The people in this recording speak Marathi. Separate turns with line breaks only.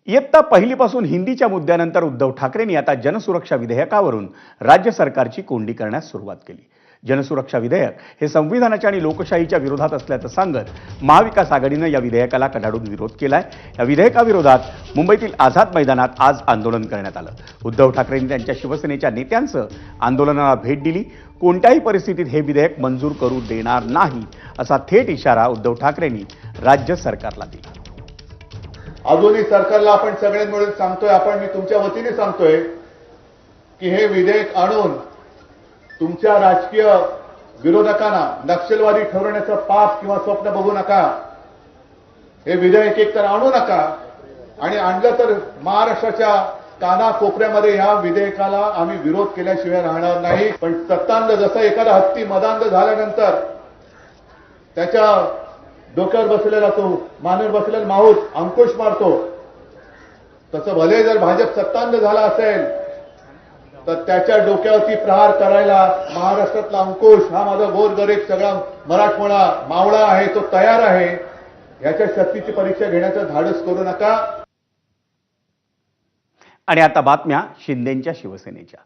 इयत्ता पहिलीपासून हिंदीच्या मुद्द्यानंतर उद्धव ठाकरेंनी आता जनसुरक्षा विधेयकावरून राज्य सरकारची कोंडी करण्यास सुरुवात केली। जनसुरक्षा विधेयक हे संविधानाच्या आणि लोकशाहीच्या विरोधात असल्याचं सांगत महाविकास आघाडीनं या विधेयकाला कडाडून विरोध केलाय। या विधेयकाविरोधात मुंबईतील आझाद मैदानात आज आंदोलन करण्यात आलं। उद्धव ठाकरेंनी त्यांच्या शिवसेनेच्या नेत्यांसह आंदोलनाला भेट दिली। कोणत्याही परिस्थितीत हे विधेयक मंजूर करू देणार नाही असा थेट इशारा उद्धव ठाकरेंनी राज्य सरकारला दिला।
अजूनही सरकारला आपण सगळे मिळून सांगतोय, मी तुमच्या वतीने सांगतोय की हे विधेयक आणून तुमच्या राजकीय विरोधकांना नक्षलवादी ठरवण्याचं पाप किंवा स्वप्न बघू नका। हे विधेयक एकतर आणू नका आणि आणलं तर महाराष्ट्राच्या कानाकोपऱ्यामध्ये या विधेयकाला आम्ही विरोध केल्याशिवाय राहणार नाही। पण सत्तांध जसं एखादा हत्ती मदांध झाल्यानंतर त्याच्या डोक्यावर बसलेला तो मानेवर बसलेला माहूत अंकुश मारतो, तसं भले जर भाजप सत्तांध झाला असेल तर त्याच्या डोक्यावरती प्रहार करायला महाराष्ट्रातला अंकुश हा माझा गोरगरीब सगळा मराठमोळा मावळा आहे, तो तयार आहे। याच्या शक्तीची परीक्षा घेण्याचं धाडस करू नका।
आणि आता बातम्या शिंदेंच्या शिवसेनेच्या।